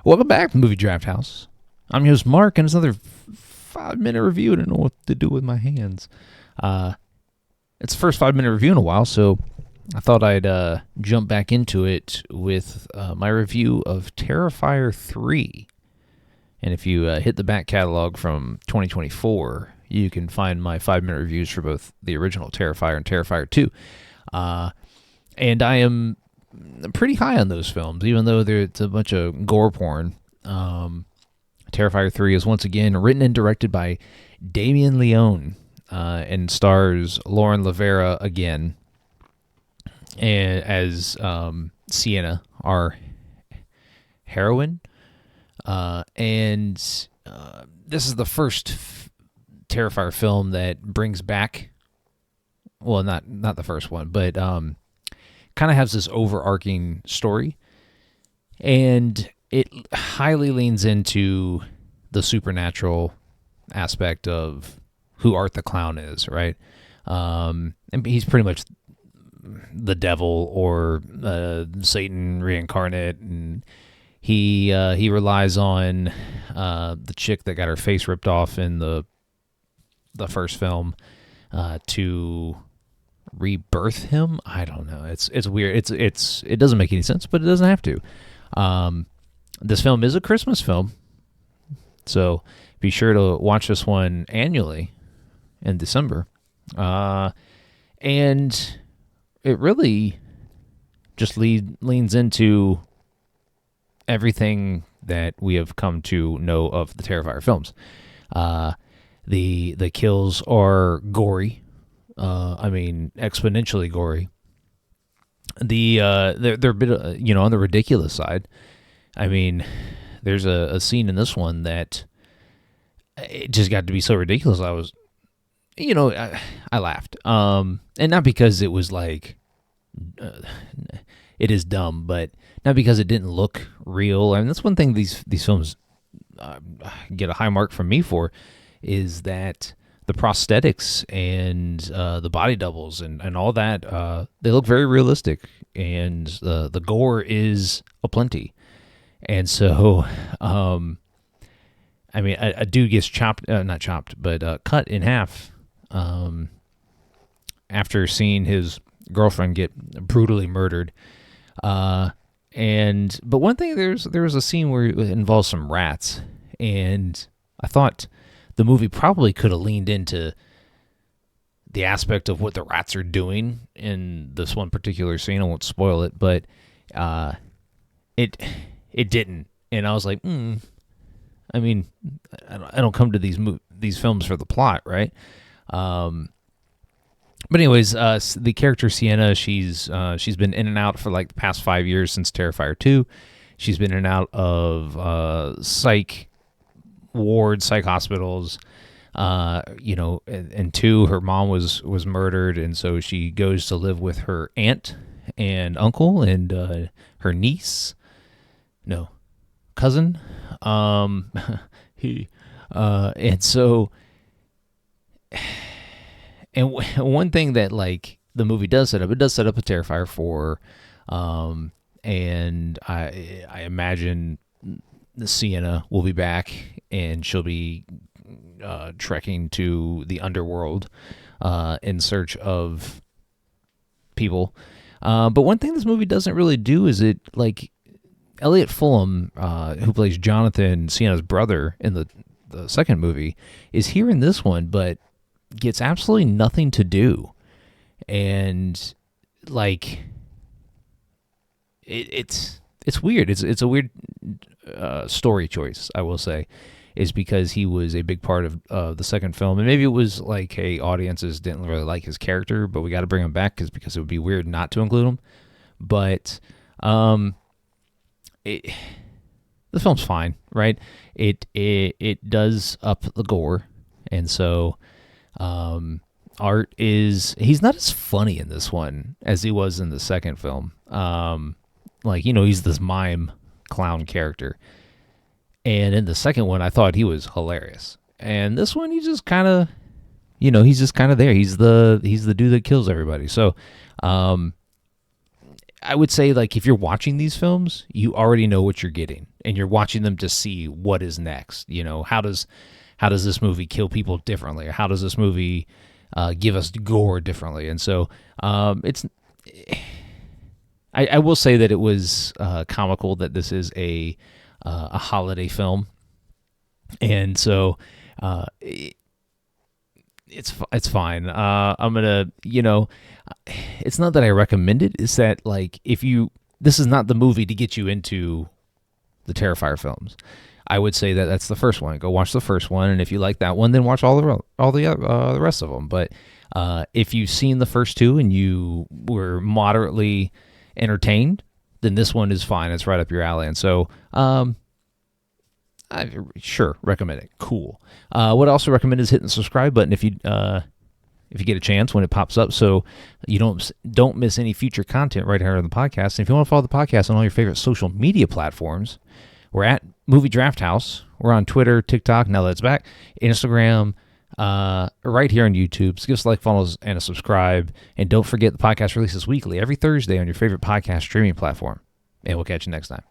Welcome back to Movie Draft House. I'm your host, Mark, and it's another 5-minute review. I don't know what to do with my hands. It's the first 5-minute review in a while, so I thought I'd jump back into it with my review of Terrifier 3. And if you hit the back catalog from 2024, you can find my 5-minute reviews for both the original Terrifier and Terrifier 2. And I am pretty high on those films, even though it's a bunch of gore porn. Terrifier 3 is once again written and directed by Damien Leone and stars Lauren Lavera again and as Sienna, our heroine. And this is the first Terrifier film that brings back, well, not the first one, but kind of has this overarching story, and it highly leans into the supernatural aspect of who Art the Clown is, right? And he's pretty much the devil or Satan reincarnate, and he relies on the chick that got her face ripped off in the first film to rebirth him. I don't know. It's weird. It doesn't make any sense, but it doesn't have to. This film is a Christmas film, so be sure to watch this one annually in December. And it really just leans into everything that we have come to know of the Terrifier films. The kills are gory. I mean, exponentially gory. They're a bit, on the ridiculous side. I mean, there's a scene in this one that it just got to be so ridiculous. I was, I laughed. And not because it was like, it is dumb, but not because it didn't look real. I mean, that's one thing these films get a high mark from me for, is that the prosthetics and the body doubles and all that, they look very realistic, and the gore is aplenty. And so, I mean, a dude gets not chopped, but cut in half after seeing his girlfriend get brutally murdered. But one thing, there was a scene where it involves some rats, and I thought the movie probably could have leaned into the aspect of what the rats are doing in this one particular scene. I won't spoil it, but it didn't. And I was like, I mean, I don't come to these films for the plot, right? But anyways, the character Sienna, she's been in and out for like the past 5 years since Terrifier 2. She's been in and out of psych wards, psych hospitals. And 2, her mom was murdered, and so she goes to live with her aunt and uncle and her cousin. And so, and one thing that like the movie does set up, it does set up a Terrifier 4, and I imagine the Sienna will be back, and she'll be trekking to the underworld in search of people. But one thing this movie doesn't really do is it, like, Elliot Fulham, who plays Jonathan, Sienna's brother in the second movie, is here in this one, but gets absolutely nothing to do. And like, it's weird. It's a weird story choice, I will say, is because he was a big part of the second film, and maybe it was like, hey, audiences didn't really like his character, but we got to bring him back because it would be weird not to include him. But the film's fine, right? It does up the gore, and so Art he's not as funny in this one as he was in the second film. He's this mime clown character. And in the second one, I thought he was hilarious. And this one, he just kind of, he's just kind of there. He's the dude that kills everybody. So, I would say, like, if you're watching these films, you already know what you're getting, and you're watching them to see what is next. You know, how does this movie kill people differently, or how does this movie give us gore differently? And so it's. I will say that it was comical that this is a holiday film, and so it's fine. I'm gonna, it's not that I recommend it. It's that, like, this is not the movie to get you into the Terrifier films. I would say that that's the first one. Go watch the first one, and if you like that one, then watch all the rest of them. But if you've seen the first two and you were moderately entertained, then this one is fine. It's right up your alley. And so I sure recommend it. Cool. What I also recommend is hitting the subscribe button if you get a chance when it pops up, so you don't miss any future content right here on the podcast. And if you want to follow the podcast on all your favorite social media platforms, we're at Movie Draft House. We're on Twitter, TikTok, now that it's back, Instagram, right here on YouTube. So give us a like, follow, and a subscribe. And don't forget, the podcast releases weekly every Thursday on your favorite podcast streaming platform. And we'll catch you next time.